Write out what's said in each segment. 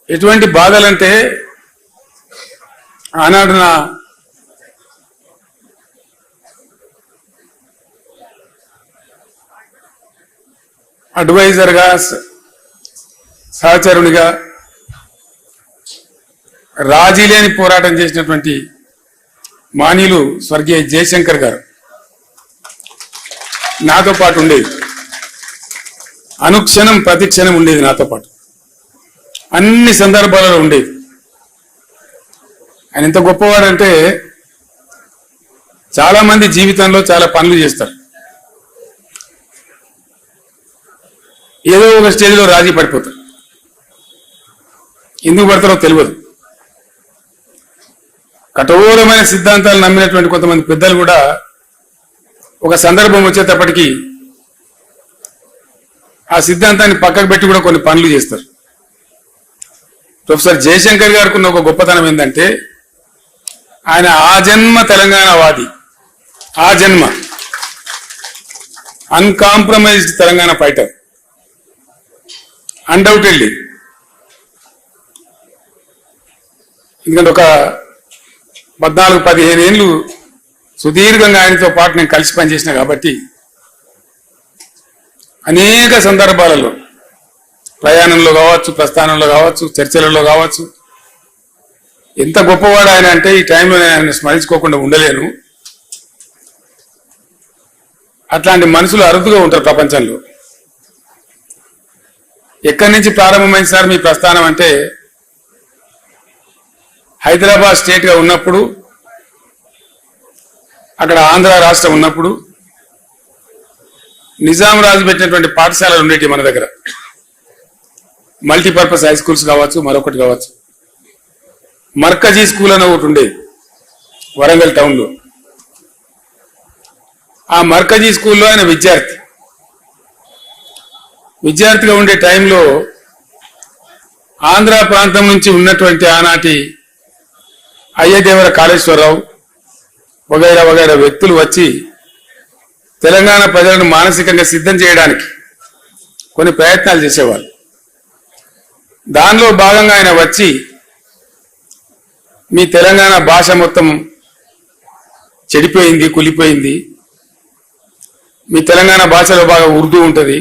ఎటువంటి బాధలంటే ఆనాడు నా అడ్వైజర్గా సహచరునిగా రాజీ లేని పోరాటం చేసినటువంటి మాన్యులు స్వర్గీయ జయశంకర్ గారు నాతో పాటు ఉండేది. అనుక్షణం ప్రతిక్షణం ఉండేది నాతో పాటు, అన్ని సందర్భాలలో ఉండేది. ఆయన ఎంత గొప్పవాడంటే చాలా మంది జీవితంలో చాలా పనులు చేస్తారు, ఏదో ఒక స్టేజ్లో రాజీ పడిపోతారు. ఎందుకు పడతారో తెలియదు. కఠోరమైన సిద్ధాంతాలు నమ్మినటువంటి కొంతమంది పెద్దలు కూడా ఒక సందర్భం వచ్చేటప్పటికీ ఆ సిద్ధాంతాన్ని పక్కకు పెట్టి కూడా కొన్ని పనులు చేస్తారు. ప్రొఫెసర్ జయశంకర్ గారికి ఉన్న ఒక గొప్పతనం ఏంటంటే ఆయన ఆజన్మ తెలంగాణవాది, ఆజన్మ అన్కాంప్రమైజ్డ్ తెలంగాణ ఫైటర్, అన్డౌటెడ్లీ. ఎందుకంటే ఒక 14-15 ఏళ్ళు సుదీర్ఘంగా ఆయనతో పాటు నేను కలిసి పనిచేసిన కాబట్టి అనేక సందర్భాలలో ప్రయాణంలో కావచ్చు, ప్రస్థానంలో కావచ్చు, చర్చలలో కావచ్చు, ఎంత గొప్పవాడు ఆయన అంటే ఈ టైంలో నేను ఆయన స్మరించుకోకుండా ఉండలేను. అట్లాంటి మనుషులు అరుదుగా ఉంటారు ప్రపంచంలో. ఎక్కడి నుంచి ప్రారంభమైంది సార్ మీ ప్రస్థానం అంటే హైదరాబాద్ స్టేట్గా ఉన్నప్పుడు, అక్కడ ఆంధ్ర రాష్ట్రం ఉన్నప్పుడు నిజాం రాజు పెట్టినటువంటి పాఠశాలలు ఉండేవి మన దగ్గర. మల్టీపర్పస్ హై స్కూల్స్ కావచ్చు, మరొకటి కావచ్చు. మర్కజీ స్కూల్ అని ఒకటి ఉండేది వరంగల్ టౌన్లో. ఆ మర్కజీ స్కూల్లో ఆయన విద్యార్థిగా ఉండే టైంలో ఆంధ్ర ప్రాంతం నుంచి ఉన్నటువంటి ఆనాటి అయ్యదేవర కాళేశ్వరరావు వగైరా వగైరా వ్యక్తులు వచ్చి తెలంగాణ ప్రజలను మానసికంగా సిద్ధం చేయడానికి కొన్ని ప్రయత్నాలు చేసేవాళ్ళు. దానిలో భాగంగా ఆయన వచ్చి మీ తెలంగాణ భాష మొత్తం చెడిపోయింది, కులిపోయింది, మీ తెలంగాణ భాషలో బాగా ఉర్దూ ఉంటుంది,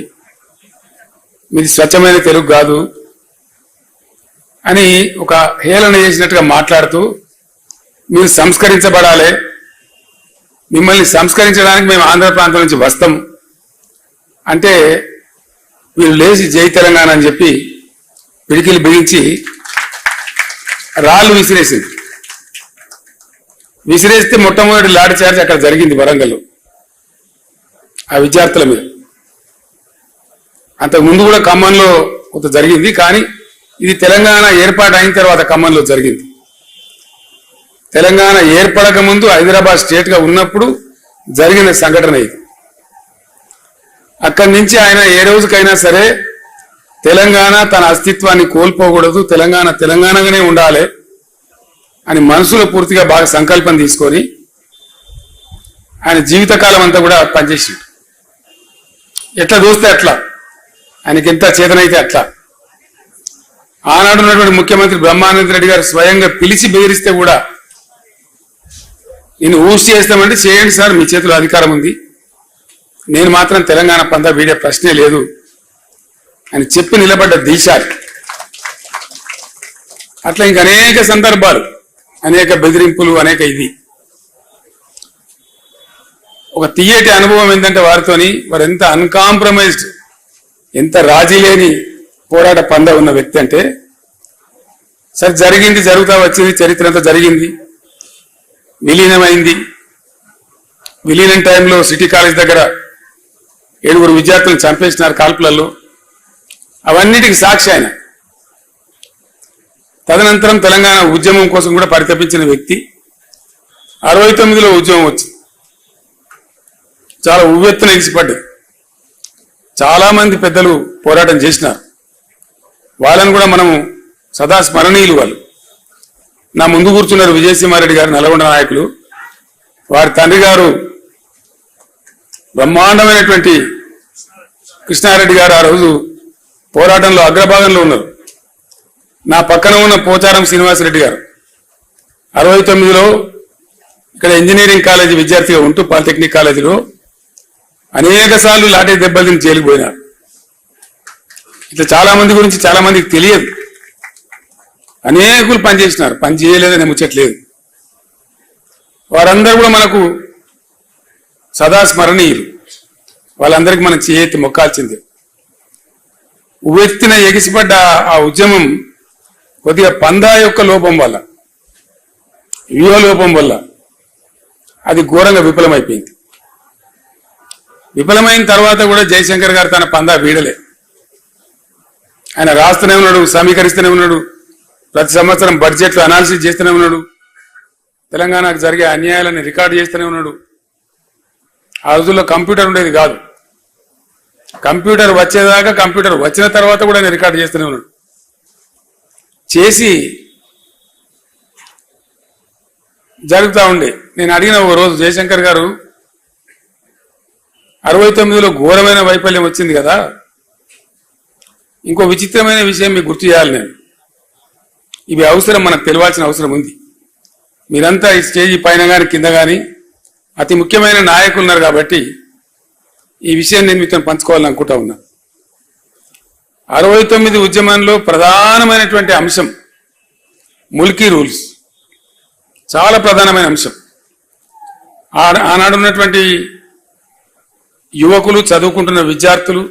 మీది స్వచ్ఛమైన తెలుగు కాదు అని ఒక హేళన చేసినట్టుగా మాట్లాడుతూ మీరు సంస్కరించబడాలి, మిమ్మల్ని సంస్కరించడానికి మేము ఆంధ్ర ప్రాంతం నుంచి వస్తాం అంటే వీళ్ళు లేచి జై తెలంగాణ అని చెప్పి పిడికిలు బిగించి రాళ్ళు విసిరేస్తే మొట్టమొదటి లాఠీ చార్జ్ అక్కడ జరిగింది వరంగల్ ఆ విద్యార్థుల మీద. అంతకు ముందు కూడా ఖమ్మంలో కొంత జరిగింది, కానీ ఇది తెలంగాణ ఏర్పాటు అయిన తర్వాత ఖమ్మంలో జరిగింది. తెలంగాణ ఏర్పడక ముందు హైదరాబాద్ స్టేట్ గా ఉన్నప్పుడు జరిగిన సంఘటన ఇది. అక్కడి నుంచి ఆయన ఏ రోజుకైనా సరే తెలంగాణ తన అస్తిత్వాన్ని కోల్పోకూడదు, తెలంగాణ తెలంగాణగానే ఉండాలి అని మనసులో పూర్తిగా బాగా సంకల్పం తీసుకొని ఆయన జీవితకాలం అంతా కూడా పనిచేసిండు. ఎట్లా చూస్తే అట్లా, ఆయనకి ఎంత చేతనైతే అట్లా. ఆనాడు ఉన్నటువంటి ముఖ్యమంత్రి బ్రహ్మానంద రెడ్డి గారు స్వయంగా పిలిచి బెదిరిస్తే కూడా నేను ఊసి చేస్తామంటే చేయండి సార్, మీ చేతిలో అధికారం ఉంది, నేను మాత్రం తెలంగాణ పందా వీడే ప్రశ్నే లేదు అని చెప్పి నిలబడ్డ దీశారు. అట్లా ఇంక అనేక సందర్భాలు, అనేక బెదిరింపులు, అనేక ఇది. ఒక తీయటి అనుభవం ఏంటంటే వారితోని వారు ఎంత అన్కాంప్రమైజ్డ్, ఎంత రాజీ లేని పోరాట పంద ఉన్న వ్యక్తి అంటే, సరే జరిగింది, జరుగుతా వచ్చింది, చరిత్ర అంతా జరిగింది, విలీనమైంది. విలీనం టైంలో సిటీ కాలేజ్ దగ్గర 7 విద్యార్థులను చంపేసినారు కాల్పులలో. అవన్నిటికి సాక్షి ఆయన. తదనంతరం తెలంగాణ ఉద్యమం కోసం కూడా పరితపించిన వ్యక్తి. 69లో ఉద్యమం వచ్చింది, చాలా ఉవ్వెత్తున ఎగిసిపడ్డది. చాలా మంది పెద్దలు పోరాటం చేసినారు, వాళ్ళని కూడా మనము సదా స్మరణీయులు. వాళ్ళు నా ముందు కూర్చున్నారు విజయసింహారెడ్డి గారు, నల్గొండ నాయకులు. వారి తండ్రి గారు బ్రహ్మాండమైనటువంటి కృష్ణారెడ్డి గారు ఆ రోజు పోరాటంలో అగ్రభాగంలో ఉన్నారు. నా పక్కన ఉన్న పోచారం శ్రీనివాసరెడ్డి గారు 69లో ఇక్కడ ఇంజనీరింగ్ కాలేజీ విద్యార్థిగా ఉంటూ పాలిటెక్నిక్ కాలేజీలో అనేక సార్లు లాఠీ దెబ్బలు తిని జైలుకు పోయినారు. ఇట్లా చాలా మంది గురించి చాలా మందికి తెలియదు. అనేకులు పనిచేసినారు, పని చేయలేదని ముచ్చట్లేదు. వారందరూ కూడా మనకు సదా స్మరణీయులు. వాళ్ళందరికీ మనం చేతి మొక్కాల్సిందే. ఉవ్వెత్తిన ఎగిసిపడ్డ ఆ ఉద్యమం కొద్దిగా పందా యొక్క లోపం వల్ల, వ్యూహ లోపం వల్ల అది ఘోరంగా విఫలమైపోయింది. విఫలమైన తర్వాత కూడా జయశంకర్ గారు తన పందా వీడలే. ఆయన రాస్తూనే ఉన్నాడు, సమీకరిస్తూనే ఉన్నాడు, ప్రతి సంవత్సరం బడ్జెట్లు అనాలిసిస్ చేస్తూనే ఉన్నాడు, తెలంగాణకు జరిగే అన్యాయాలను రికార్డు చేస్తూనే ఉన్నాడు. ఆ రోజుల్లో కంప్యూటర్ ఉండేది కాదు. కంప్యూటర్ వచ్చేదాకా, కంప్యూటర్ వచ్చిన తర్వాత కూడా ఆయన రికార్డు చేస్తూనే ఉన్నాడు. చేసి జరుగుతూ ఉండే. నేను అడిగిన ఒక రోజు, జయశంకర్ గారు 69లో ఘోరమైన వైఫల్యం వచ్చింది కదా, ఇంకో విచిత్రమైన విషయం మీకు గుర్తు చేయాలి. నేను ఇవి అవసరం, మనకు తెలియాల్సిన అవసరం ఉంది. మీరంతా ఈ స్టేజీ పైన కానీ కింద కానీ అతి ముఖ్యమైన నాయకులు ఉన్నారు కాబట్టి ఈ విషయం నేను మీతో పంచుకోవాలని అనుకుంటా ఉన్నా. 69 ఉద్యమంలో ప్రధానమైనటువంటి అంశం ముల్కీ రూల్స్, చాలా ప్రధానమైన అంశం. ఆనాడు ఉన్నటువంటి యువకులు, చదువుకుంటున్న విద్యార్థులు,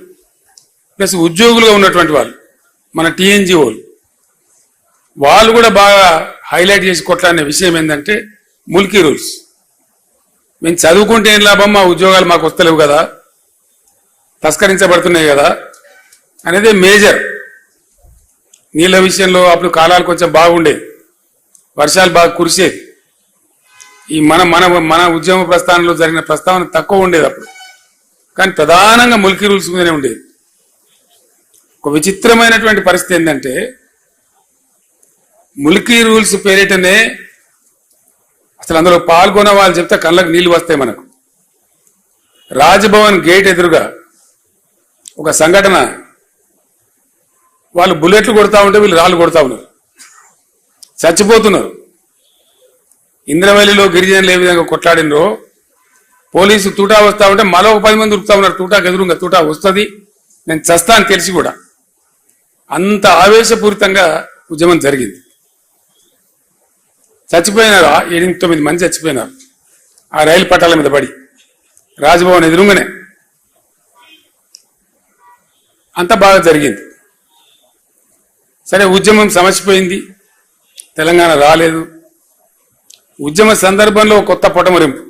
ప్లస్ ఉద్యోగులుగా ఉన్నటువంటి వాళ్ళు, మన టీఎన్జిఓలు, వాళ్ళు కూడా బాగా హైలైట్ చేసి కొట్లాడిన విషయం ఏంటంటే ముల్కీ రూల్స్. మేము చదువుకుంటే ఏం లాభం, మా ఉద్యోగాలు మాకు వస్తలేవు కదా, తస్కరించబడుతున్నాయి కదా అనేది మేజర్. నీళ్ళ విషయంలో అప్పుడు కాలాలు కొంచెం బాగుండేది, వర్షాలు బాగా కురిసేది. ఈ మన మన మన ఉద్యమ ప్రస్థానంలో జరిగిన ప్రస్తావన తక్కువ ఉండేది అప్పుడు, కానీ ప్రధానంగా ముల్కీ రూల్స్ మీదనే ఉండేది. ఒక విచిత్రమైనటువంటి పరిస్థితి ఏంటంటే ముల్కీ రూల్స్ పేరిటనే అసలు అందులో పాల్గొన్న వాళ్ళు చెప్తే కళ్ళకు నీళ్లు వస్తాయి మనకు. రాజ్భవన్ గేట్ ఎదురుగా ఒక సంఘటన, వాళ్ళు బుల్లెట్లు కొడతా ఉంటే వీళ్ళు రాళ్ళు కొడతా ఉన్నారు, చచ్చిపోతున్నారు. ఇంద్రవల్లిలో గిరిజనులు ఏ విధంగా కొట్లాడినరో, పోలీసు తూటా వస్తా ఉంటే మరో 10 మంది ఉరుకుతా ఉన్నారు. తూటాకు ఎదురుగా తూటా వస్తుంది, నేను చస్తా అని తెలిసి కూడా. అంత ఆవేశపూరితంగా ఉద్యమం జరిగింది. చచ్చిపోయినారు, 8-9 మంది చచ్చిపోయినారు ఆ రైలు పట్టాల మీద పడి, రాజ్భవన్ ఎదురుగానే. అంత బాగా జరిగింది. సరే, ఉద్యమం సమసిపోయింది, తెలంగాణ రాలేదు. ఉద్యమ సందర్భంలో కొత్త పొటమరింపు.